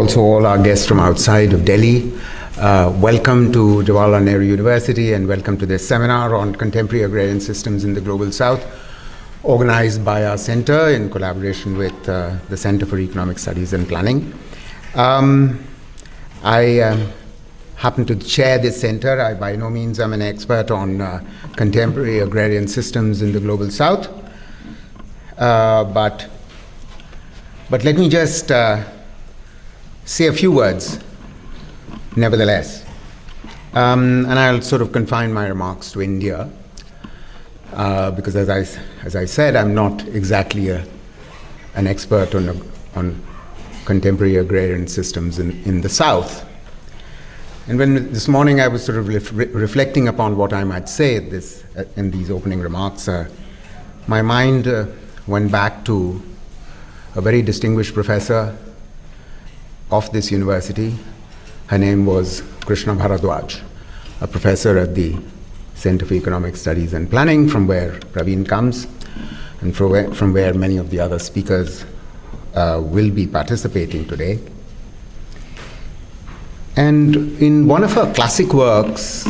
also all our guests from outside of Delhi. Welcome to Jawaharlal Nehru University and welcome to this seminar on contemporary agrarian systems in the Global South, organized by our center in collaboration with the Center for Economic Studies and Planning. I happen to chair this center. I by no means am an expert on contemporary agrarian systems in the Global South, but let me just say a few words nevertheless. And I'll sort of confine my remarks to India, because as I said, I'm not exactly an expert on contemporary agrarian systems in the South. And when this morning I was sort of reflecting upon what I might say in these opening remarks, my mind went back to a very distinguished professor of this university. Her name was Krishna Bharadwaj, a professor at the Center for Economic Studies and Planning, from where Praveen comes, and from where many of the other speakers will be participating today. And in one of her classic works,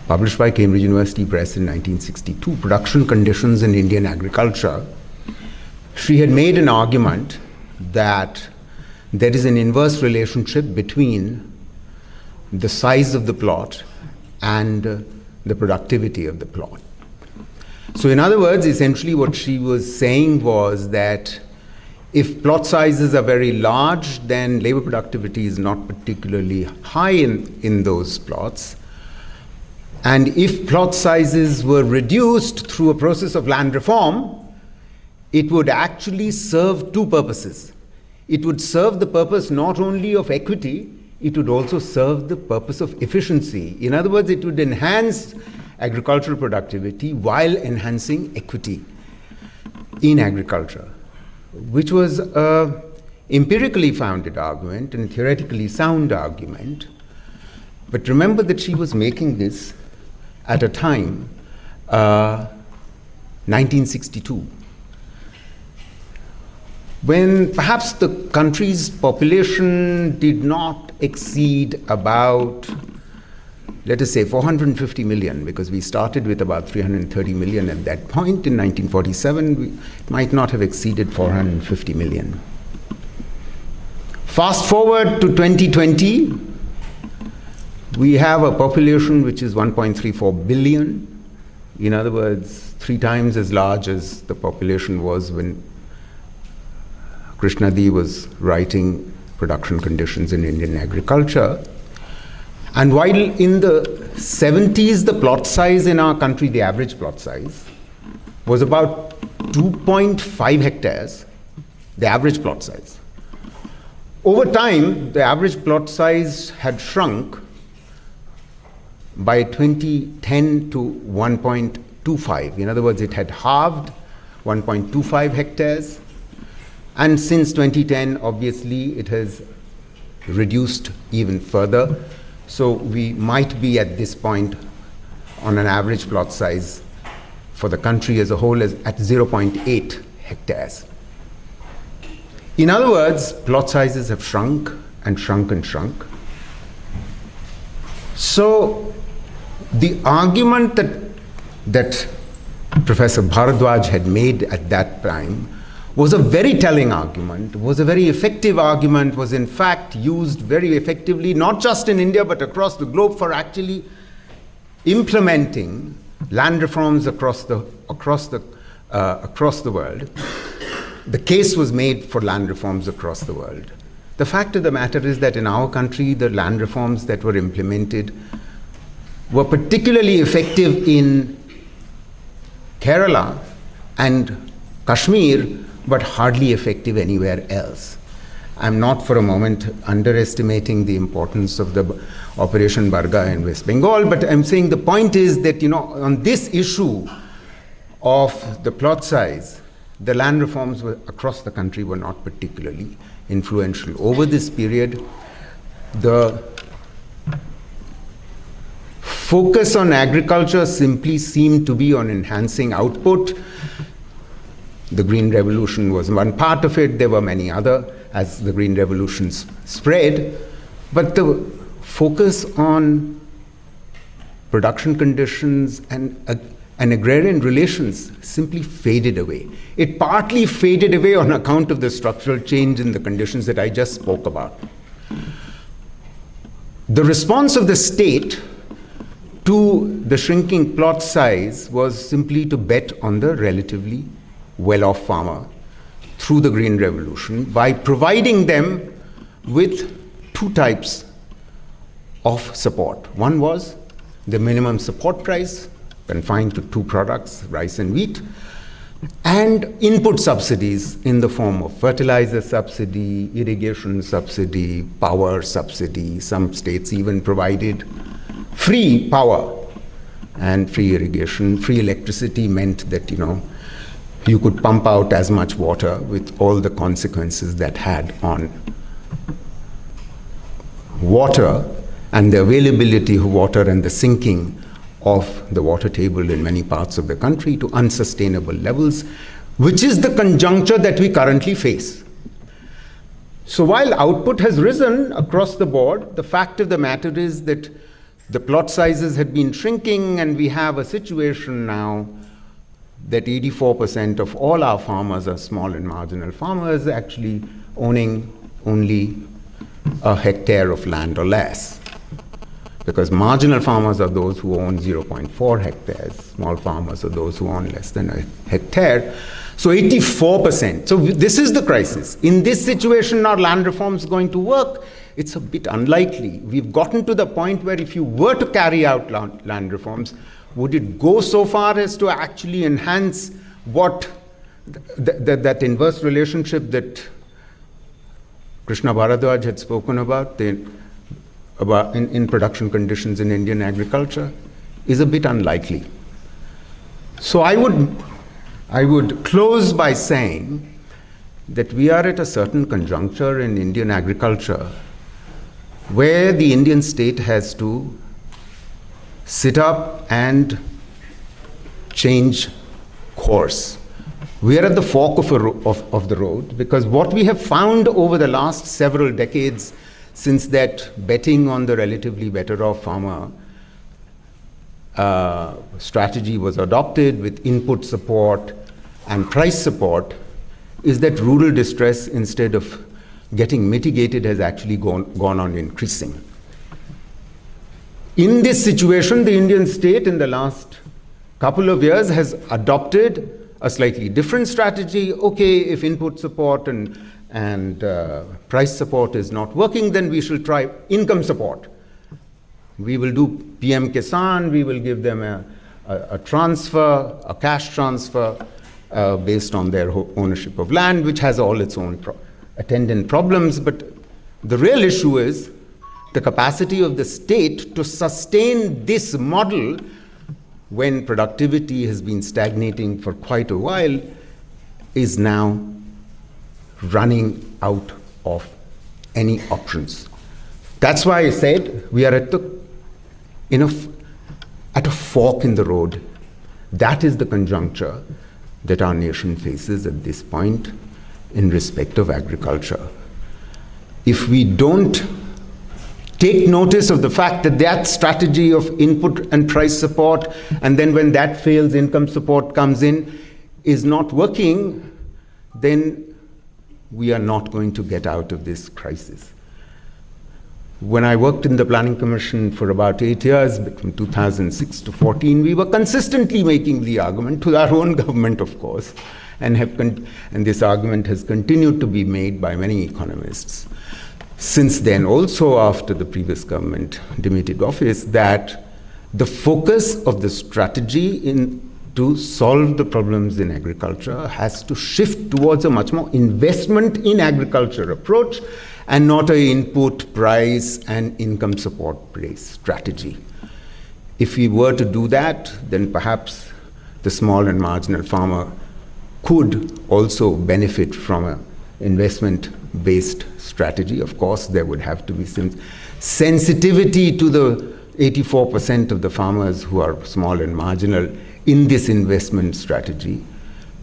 published by Cambridge University Press in 1962, Production Conditions in Indian Agriculture, she had made an argument that there is an inverse relationship between the size of the plot and the productivity of the plot. So in other words, essentially what she was saying was that if plot sizes are very large, then labor productivity is not particularly high in those plots. And if plot sizes were reduced through a process of land reform, it would actually serve two purposes. It would serve the purpose not only of equity, it would also serve the purpose of efficiency. In other words, it would enhance agricultural productivity while enhancing equity in agriculture, which was an empirically founded argument and theoretically sound argument. But remember that she was making this at a time, 1962, when perhaps the country's population did not exceed about, let us say, 450 million, because we started with about 330 million at that point in 1947. It might not have exceeded 450 million. Fast forward to 2020, we have a population which is 1.34 billion. In other words, 3 times as large as the population was when Krishna Di was writing Production Conditions in Indian Agriculture. And while in the 70s, the plot size in our country, the average plot size, was about 2.5 hectares, the average plot size. Over time, the average plot size had shrunk by 2010 to 1.25. In other words, it had halved, 1.25 hectares. And since 2010, obviously, it has reduced even further. So we might be at this point on an average plot size for the country as a whole as at 0.8 hectares. In other words, plot sizes have shrunk and shrunk and shrunk. So the argument that Professor Bharadwaj had made at that time was a very telling argument, was a very effective argument, was in fact used very effectively, not just in India, but across the globe for actually implementing land reforms across the world. The case was made for land reforms across the world. The fact of the matter is that in our country, the land reforms that were implemented were particularly effective in Kerala and Kashmir, but hardly effective anywhere else. I'm not for a moment underestimating the importance of the Operation Barga in West Bengal, but I'm saying the point is that, on this issue of the plot size, the land reforms across the country were not particularly influential. Over this period, the focus on agriculture simply seemed to be on enhancing output. The Green Revolution was one part of it. There were many other as the Green Revolutions spread, but the focus on production conditions and agrarian relations simply faded away. It partly faded away on account of the structural change in the conditions that I just spoke about. The response of the state to the shrinking plot size was simply to bet on the relatively well-off farmer through the Green Revolution by providing them with two types of support. One was the minimum support price, confined to two products, rice and wheat, and input subsidies in the form of fertilizer subsidy, irrigation subsidy, power subsidy. Some states even provided free power and free irrigation. Free electricity meant that, you could pump out as much water with all the consequences that had on water and the availability of water and the sinking of the water table in many parts of the country to unsustainable levels, which is the conjuncture that we currently face. So while output has risen across the board, the fact of the matter is that the plot sizes had been shrinking, and we have a situation now that 84% of all our farmers are small and marginal farmers, actually owning only a hectare of land or less. Because marginal farmers are those who own 0.4 hectares. Small farmers are those who own less than a hectare. So 84%. So this is the crisis. In this situation, are land reforms going to work? It's a bit unlikely. We've gotten to the point where if you were to carry out land reforms, would it go so far as to actually enhance what that inverse relationship that Krishna Bharadwaj had spoken about, in production conditions in Indian agriculture, is a bit unlikely. So I would close by saying that we are at a certain conjuncture in Indian agriculture where the Indian state has to sit up and change course. We are at the fork of the road, because what we have found over the last several decades, since that betting on the relatively better off farmer strategy was adopted with input support and price support, is that rural distress, instead of getting mitigated, has actually gone on increasing. In this situation, the Indian state in the last couple of years has adopted a slightly different strategy. Okay, if input support and price support is not working, then we shall try income support. We will do PM Kisan, we will give them a transfer, a cash transfer based on their ownership of land, which has all its own attendant problems. But the real issue is the capacity of the state to sustain this model when productivity has been stagnating for quite a while, is now running out of any options. That's why I said we are at a fork in the road. That is the conjuncture that our nation faces at this point in respect of agriculture. If we don't take notice of the fact that that strategy of input and price support, and then when that fails, income support comes in, is not working, then we are not going to get out of this crisis. When I worked in the Planning Commission for about 8 years, between 2006 to 14, we were consistently making the argument to our own government, of course, and this argument has continued to be made by many economists since then, also after the previous government demitted office, that the focus of the strategy to solve the problems in agriculture has to shift towards a much more investment in agriculture approach, and not an input, price, and income support-based strategy. If we were to do that, then perhaps the small and marginal farmer could also benefit from an investment-based strategy. Of course, there would have to be some sensitivity to the 84% of the farmers who are small and marginal in this investment strategy.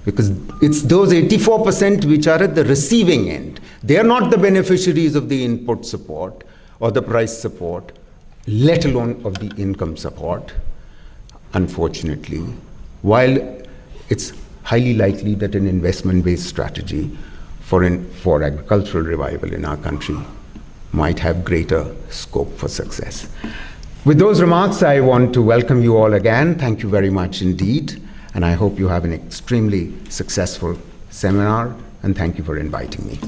Because it's those 84% which are at the receiving end. They are not the beneficiaries of the input support or the price support, let alone of the income support, unfortunately. While it's highly likely that an investment-based strategy for agricultural revival in our country might have greater scope for success. With those remarks, I want to welcome you all again. Thank you very much indeed. And I hope you have an extremely successful seminar, and thank you for inviting me.